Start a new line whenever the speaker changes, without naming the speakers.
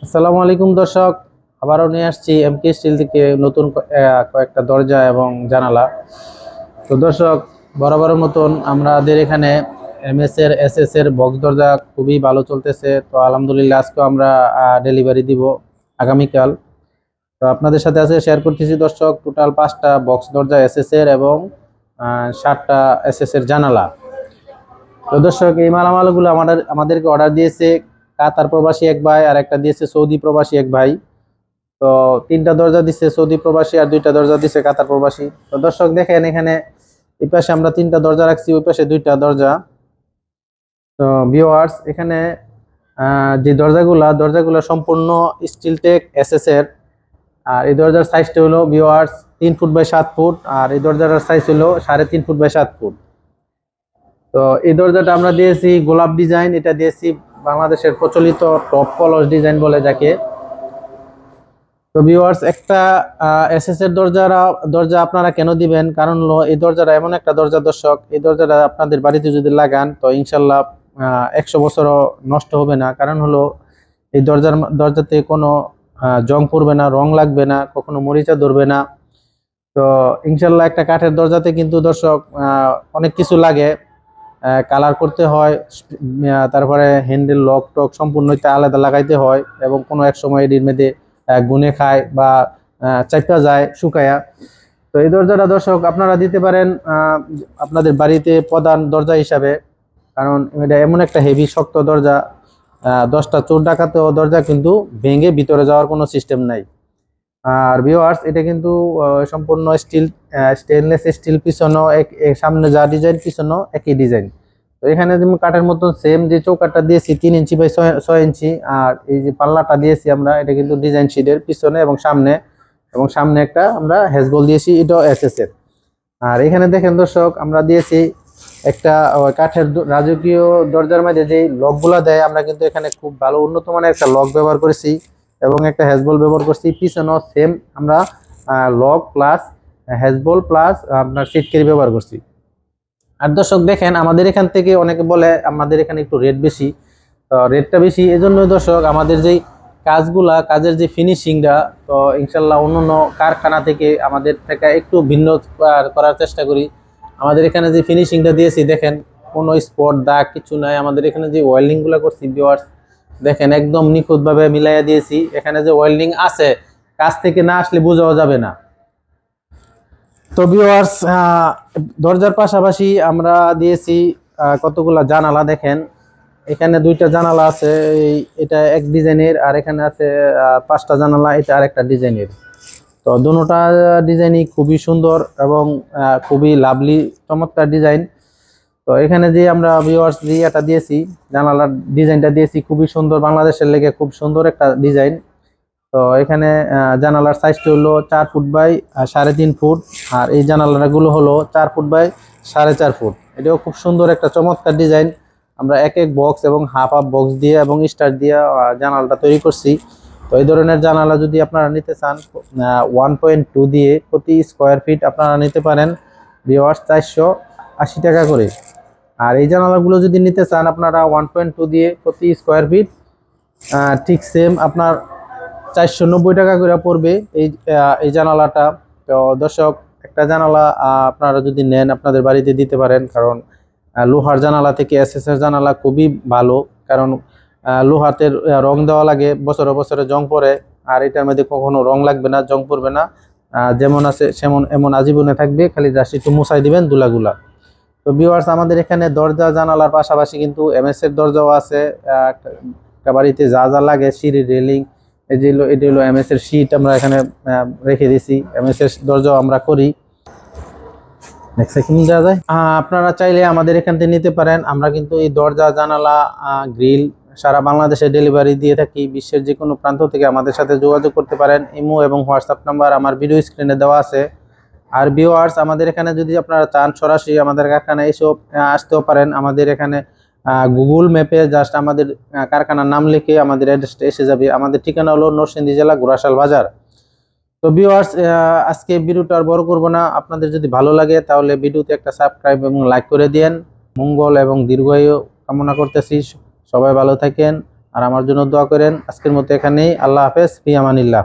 আসসালামু আলাইকুম দর্শক, আবারও নিয়ে আসছি এমকে স্টিল থেকে নতুন কয়েকটা দরজা এবং জানালা। তো দর্শক, বরাবরের মতন আমাদের এখানে এমএস এর এসএস এর বক্স দরজা খুবই ভালো চলতেছে। তো আলহামদুলিল্লাহ আজকে আমরা ডেলিভারি দিব আগামীকাল। তো আপনাদের সাথে আজকে শেয়ার করতেছি দর্শক, টোটাল 5টা বক্স দরজা এসএস এর এবং 7টা এসএস এর জানালা। তো দর্শক, এই মালামালগুলো আমাদেরকে অর্ডার দিয়েছে কাতার প্রবাসী এক ভাই, আর একটা দিয়েছে সৌদি প্রবাসী এক ভাই। তো 3টা দরজা দিচ্ছে সৌদি প্রবাসী আর 2টা দরজা দিচ্ছে কাতার প্রবাসী। তো দর্শক দেখেন, এখানে এই পাশে আমরা 3টা দরজা রাখছি, ওই পাশে 2টা দরজা। তো ভিউয়ার্স, এখানে যে দরজাগুলো সম্পূর্ণ স্টিল টেক এসএস এর। আর এই দরজার সাইজটা হলো ভিউয়ার্স 3 ফুট বাই 7 ফুট, আর এই দরজাটার সাইজ হলো 3.5 ফুট বাই 7 ফুট। তো এই দরজাটা আমরা দিয়েছি গোলাপ ডিজাইন, এটা দিয়েছি বাংলাদেশের প্রচলিত টপ কলস ডিজাইন বলে যাকে। তো ভিউয়ার্স, একটা এসএস এর দরজা আপনারা কেন দিবেন, কারণ হলো এই দরজাটা এমন একটা দরজা দর্শক, এই দরজাটা আপনাদের বাড়িতে যদি লাগান তো ইনশাল্লাহ 100 বছরও নষ্ট হবে না। কারণ হলো এই দরজাতে কোনো জং পড়বে না, রং লাগবে না, কখনো মরিচা ধরবে না। তো ইনশাল্লাহ একটা কাঠের দরজাতে কিন্তু দর্শক অনেক কিছু লাগে, কালার করতে হয়, তারপরে হ্যান্ডেল লক টক সম্পূর্ণ আলাদা লাগাইতে হয়, এবং কোনো এক সময় এটির মধ্যে গুনে খায় বা চাপা যায় শুকায়া। তো এই দরজাটা দর্শক আপনারা দিতে পারেন আপনাদের বাড়িতে প্রধান দরজা হিসাবে, কারণ এটা এমন একটা হেভি শক্ত দরজা। 10টা চোর ডাকাতেও দরজা কিন্তু ভেঙে ভিতরে যাওয়ার কোনো সিস্টেম নাই। আর ভিউয়ার্স, এটা কিন্তু সম্পূর্ণ স্টেনলেস স্টিল, পিছনও সামনে যা ডিজাইন পিছনও একই ডিজাইন। তো এখানে যেমন কাঠের মতন সেম যে চৌকাঠটা দিয়েছি 3 ইঞ্চি বাই 6 ইঞ্চি, আর এই যে পাল্লাটা দিয়েছি আমরা, এটা কিন্তু ডিজাইন শিটের পিছনে এবং সামনে একটা আমরা হ্যাজবল দিয়েছি, এটাও এসএস এর। আর এখানে দেখেন দর্শক, আমরা দিয়েছি একটা কাঠের রাজকীয় দরজার মধ্যে যে লকগুলা দেয়, আমরা কিন্তু এখানে খুব ভালো উন্নত মানের একটা লক ব্যবহার করেছি এবং একটা হ্যাজবল ব্যবহার করছি। পিছনেও সেম আমরা লক প্লাস হ্যাজবল প্লাস আপনার সিটকেরি ব্যবহার করছি। আর দর্শক দেখেন, আমাদের এখান থেকে অনেকে বলে আমাদের এখানে একটু রেট বেশি। তো রেটটা বেশি এজন্য দর্শক, আমাদের যেই কাজের যে ফিনিশিংটা, তো ইনশাল্লাহ অন্যান্য কারখানা থেকে আমাদের থেকে একটু ভিন্ন করার চেষ্টা করি। আমাদের এখানে যে ফিনিশিংটা দিয়েছি দেখেন, কোনো স্পট দাগ কিছু নাই। আমাদের এখানে যে ওয়েল্ডিংগুলো করছি ভিউয়ার্স, দেখেন একদম নিখুঁতভাবে মিলাইয়া দিয়েছি। এখানে যে ওয়েল্ডিং আছে, কাজ থেকে না আসলে বোঝাও যাবে না। তো ভিউয়ার্স, দরজার পাশাপাশি আমরা দিয়েছি কতগুলা জানালা। দেখেন এখানে 2টা জানালা আছে, এটা এক ডিজাইনের, আর এখানে আছে 5টা জানালা, এটা আরেকটা ডিজাইনের। তো দুটোটা ডিজাইনই খুবই সুন্দর এবং খুবই লাভলি চমৎকার ডিজাইন। তো এখানে যে আমরা ভিউয়ার্স যে এটা দিয়েছি, জানালার ডিজাইনটা দিয়েছি খুবই সুন্দর, বাংলাদেশের লেগে খুব সুন্দর একটা ডিজাইন। তো এখানে জানালার সাইজটা হলো 4 ফুট বাই 3.5 ফুট, আর এই জানালাগুলো হলো 4 ফুট বাই 4.5 ফুট। এটাও খুব সুন্দর একটা চমৎকার ডিজাইন। আমরা এক এক বক্স এবং হাফ হাফ বক্স দিয়ে এবং স্টার দিয়ে জানালাটা তৈরি করছি। তো এই ধরনের জানালা যদি আপনারা নিতে চান 1.2 দিয়ে প্রতি স্কোয়ার ফিট আপনারা নিতে পারেন ভিউয়ার্স 480 টাকা করে। আর এই জানালাগুলো যদি নিতে চান আপনারা 1.2 দিয়ে প্রতি স্কোয়ার ফিট ঠিক সেম আপনার 490 টাকা করে পড়বে এই জানালাটা। তো দর্শক, একটা জানালা আপনারা যদি নেন আপনাদের বাড়িতে দিতে পারেন, কারণ লোহার জানালা থেকে এসএস এর জানালা খুবই ভালো। কারণ লোহাতে রং দেওয়া লাগে, বছরে বছরে জং পড়ে, আর এটার মধ্যে কখনো রং লাগবে না, জং পড়বে না। যেমন আছে এমন আজীবনে থাকবে, খালি জাস্ট একটু মুছাই দিবেন দুলাগুলা। তো ভিউয়ার্স, আমাদের এখানে দরজা জানালার পাশাপাশি কিন্তু এমএস এর দরজাও আছে। একটা বাড়িতে যা যা লাগে, সিঁড়ি রেলিং, এটি হলো এমএস এর শীট, আমরা এখানে রেখে দিয়েছি। এমএস এর দরজাও আমরা করি। আপনারা চাইলে আমাদের এখান থেকে নিতে পারেন। আমরা কিন্তু এই দরজা জানালা গ্রিল সারা বাংলাদেশে ডেলিভারি দিয়ে থাকি। বিশ্বের যে কোনো প্রান্ত থেকে আমাদের সাথে যোগাযোগ করতে পারেন। ইমো এবং হোয়াটসঅ্যাপ নাম্বার আমার ভিডিও স্ক্রিনে দেওয়া আছে। আর ভিউয়ার্স, আমাদের এখানে যদি আপনারা চান সরাসরি আমাদের কারখানায় এসে আসতেও পারেন। আমাদের এখানে গুগল ম্যাপে জাস্ট আমাদের কারখানার নাম লিখে আমাদের অ্যাড্রেসটা এসে যাবে। আমাদের ঠিকানা হলো নরসিংদী জেলা ঘোড়াশাল বাজার। তো ভিউয়ার্স, আজকে ভিডিওটা আর বড় করব না। আপনাদের যদি ভালো লাগে তাহলে ভিডিওতে একটা সাবস্ক্রাইব এবং লাইক করে দিন। মঙ্গল এবং দীর্ঘায়ু কামনা করতেছি। সবাই ভালো থাকেন। আর আমার জন্য দোয়া করেন। আজকের মতো এখানেই। আল্লাহ হাফেজ, ফি আমানিল্লাহ।